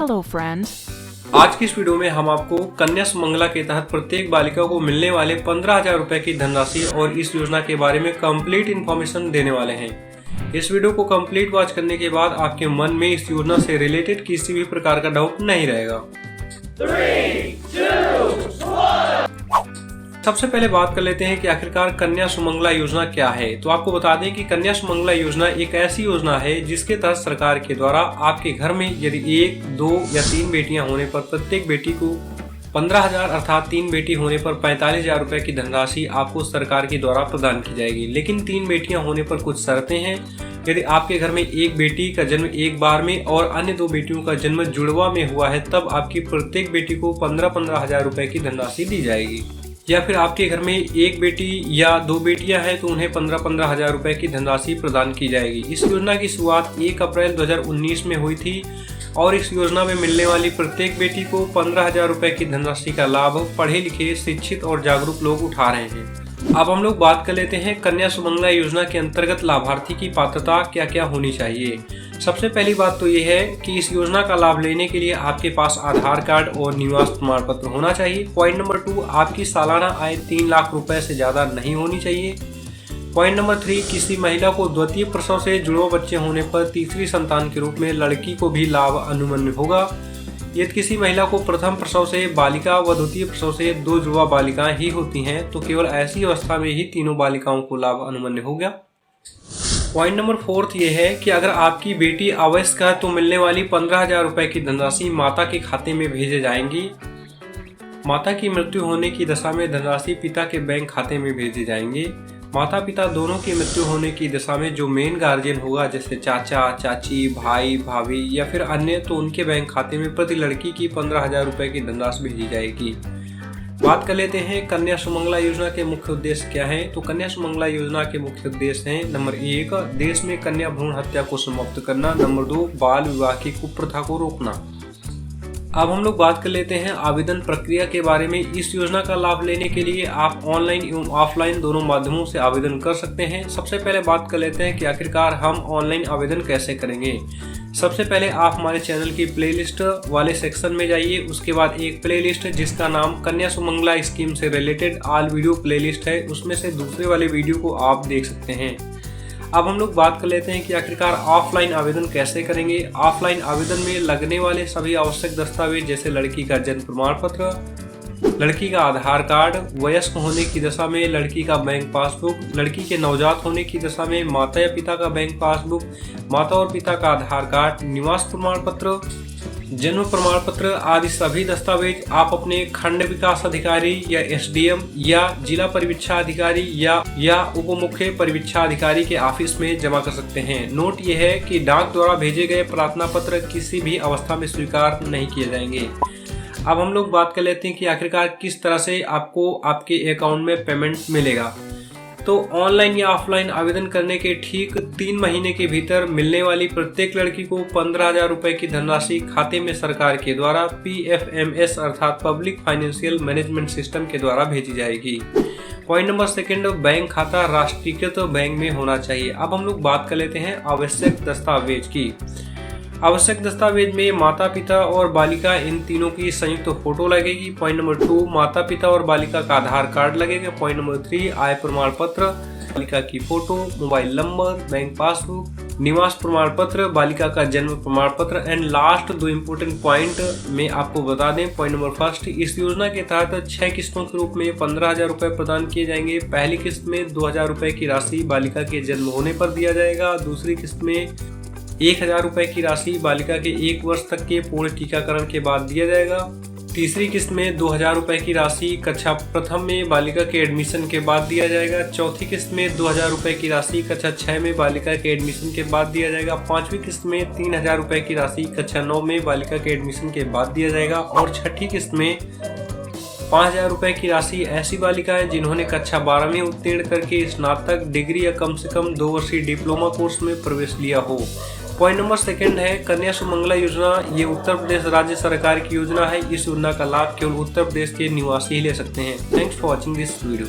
Hello friends. आज की इस वीडियो में हम आपको कन्या सुमंगला के तहत प्रत्येक बालिका को मिलने वाले 15,000 रुपए की धनराशि और इस योजना के बारे में कंप्लीट इन्फॉर्मेशन देने वाले हैं। इस वीडियो को कंप्लीट वॉच करने के बाद आपके मन में इस योजना से रिलेटेड किसी भी प्रकार का डाउट नहीं रहेगा। 3, 2, 1। सबसे पहले बात कर लेते हैं कि आखिरकार कन्या सुमंगला योजना क्या है। तो आपको बता दें कि कन्या सुमंगला योजना एक ऐसी योजना है जिसके तहत सरकार के द्वारा आपके घर में यदि 1, 2 या 3 बेटियां होने पर प्रत्येक बेटी को 15,000 अर्थात 3 बेटी होने पर 45,000 रुपए की धनराशि आपको सरकार के द्वारा प्रदान की जाएगी। लेकिन 3 बेटियां होने पर कुछ शर्तें हैं। यदि आपके घर में एक बेटी का जन्म एक बार में और अन्य 2 बेटियों का जन्म जुड़वा में हुआ है, तब आपकी प्रत्येक बेटी को 15,000 रुपए की धनराशि दी जाएगी। या फिर आपके घर में एक बेटी या 2 बेटियां हैं तो उन्हें 15,000 रुपए की धनराशि प्रदान की जाएगी। इस योजना की शुरुआत 1 अप्रैल 2019 में हुई थी और इस योजना में मिलने वाली प्रत्येक बेटी को 15,000 रुपए की धनराशि का लाभ पढ़े लिखे, शिक्षित और जागरूक लोग उठा रहे हैं। अब हम लोग बात कर लेते हैं कन्या सुमंगला योजना के अंतर्गत लाभार्थी की पात्रता क्या क्या होनी चाहिए। सबसे पहली बात तो ये है कि इस योजना का लाभ लेने के लिए आपके पास आधार कार्ड और निवास प्रमाण पत्र होना चाहिए। पॉइंट नंबर 2, आपकी सालाना आय 3 लाख रुपए से ज्यादा नहीं होनी चाहिए। पॉइंट नंबर 3, किसी महिला को द्वितीय प्रसव से जुड़वा बच्चे होने पर तीसरी संतान के रूप में लड़की को भी लाभ अनुमन्य होगा। यदि किसी महिला को प्रथम प्रसव से बालिका व द्वितीय प्रसव से 2 जुड़वा बालिकाएं ही होती हैं तो केवल ऐसी अवस्था में ही तीनों बालिकाओं को लाभ अनुमन्य हो गया। पॉइंट नंबर 4 ये है कि अगर आपकी बेटी अवयस्क है तो मिलने वाली 15,000 रुपए की धनराशि माता के खाते में भेजे जाएंगी। माता की मृत्यु होने की दशा में धनराशि पिता के बैंक खाते में भेजे जाएंगे। माता पिता दोनों की मृत्यु होने की दशा में जो मेन गार्जियन होगा, जैसे चाचा, चाची, भाई, भाभी या फिर अन्य, तो उनके बैंक खाते में प्रति लड़की की 15,000 रुपए की धनराशि भेजी जाएगी। बात कर लेते हैं कन्या सुमंगला योजना के मुख्य उद्देश्य क्या है। तो कन्या सुमंगला योजना के मुख्य उद्देश्य हैं: नंबर 1, देश में कन्या भ्रूण हत्या को समाप्त करना। नंबर 2, बाल विवाह की कुप्रथा को रोकना। अब हम लोग बात कर लेते हैं आवेदन प्रक्रिया के बारे में। इस योजना का लाभ लेने के लिए आप ऑनलाइन एवं ऑफलाइन दोनों माध्यमों से आवेदन कर सकते हैं। सबसे पहले बात कर लेते हैं कि आखिरकार हम ऑनलाइन आवेदन कैसे करेंगे। सबसे पहले आप हमारे चैनल की प्लेलिस्ट वाले सेक्शन में जाइए। उसके बाद एक प्लेलिस्ट जिसका नाम कन्या सुमंगला स्कीम से रिलेटेड ऑल वीडियो प्लेलिस्ट है, उसमें से दूसरे वाले वीडियो को आप देख सकते हैं। अब हम लोग बात कर लेते हैं कि आखिरकार ऑफलाइन आवेदन कैसे करेंगे। ऑफलाइन आवेदन में लगने वाले सभी आवश्यक दस्तावेज जैसे लड़की का जन्म प्रमाण पत्र, लड़की का आधार कार्ड, वयस्क होने की दशा में लड़की का बैंक पासबुक, लड़की के नवजात होने की दशा में माता या पिता का बैंक पासबुक, माता और पिता का आधार कार्ड, निवास प्रमाण पत्र, जन्म प्रमाण पत्र आदि सभी दस्तावेज आप अपने खंड विकास अधिकारी या एसडीएम या जिला परिवीक्षा अधिकारी या उप मुख्य परिवीक्षा अधिकारी के ऑफिस में जमा कर सकते हैं। नोट ये है कि डाक द्वारा भेजे गए प्रार्थना पत्र किसी भी अवस्था में स्वीकार नहीं किए जाएंगे। अब हम लोग बात कर लेते हैं कि आखिरकार किस तरह से आपको आपके अकाउंट में पेमेंट मिलेगा। तो ऑनलाइन या ऑफलाइन आवेदन करने के ठीक 3 महीने के भीतर मिलने वाली प्रत्येक लड़की को 15,000 रुपए की धनराशि खाते में सरकार के द्वारा PFMS अर्थात पब्लिक फाइनेंशियल मैनेजमेंट सिस्टम के द्वारा भेजी जाएगी। पॉइंट नंबर 2, बैंक खाता राष्ट्रीयकृत बैंक में होना चाहिए। अब हम लोग बात कर लेते हैं आवश्यक दस्तावेज की। आवश्यक दस्तावेज में माता पिता और बालिका इन तीनों की संयुक्त फोटो लगेगी। पॉइंट नंबर 2, माता पिता और बालिका का आधार कार्ड लगेगा। पॉइंट नंबर 3, आय प्रमाण पत्र, बालिका की photo, mobile number, bank passbook, निवास प्रमाण पत्र, बालिका का जन्म प्रमाण पत्र। एंड लास्ट 2 इम्पोर्टेंट पॉइंट में आपको बता दें। पॉइंट नंबर 1, इस योजना के तहत 6 किस्तों के रूप में 15,000 रुपए प्रदान किए जाएंगे। पहली किस्त में 2,000 रुपए की राशि बालिका के जन्म होने पर दिया जाएगा। दूसरी किस्त में 1,000 रुपए की राशि बालिका के 1 वर्ष तक के पूर्ण टीकाकरण के बाद दिया जाएगा। तीसरी किस्त में 2,000 रुपए की राशि कक्षा प्रथम में बालिका के एडमिशन के बाद दिया जाएगा। चौथी किस्त में 2,000 रुपए की राशि कक्षा 6 में बालिका के एडमिशन के बाद दिया जाएगा। 5वीं किस्त में 3,000 रुपए की राशि कक्षा 9 में बालिका के एडमिशन के बाद दिया जाएगा। और छठी किस्त में 5,000 रुपए की राशि ऐसी बालिकाएं जिन्होंने कक्षा 12 में उत्तीर्ण करके स्नातक डिग्री या कम से कम 2 वर्षीय डिप्लोमा कोर्स में प्रवेश लिया हो। पॉइंट नंबर 2 है कन्या सुमंगला योजना। ये उत्तर प्रदेश राज्य सरकार की योजना है। इस योजना का लाभ केवल उत्तर प्रदेश के निवासी ही ले सकते हैं। Thanks for watching this video.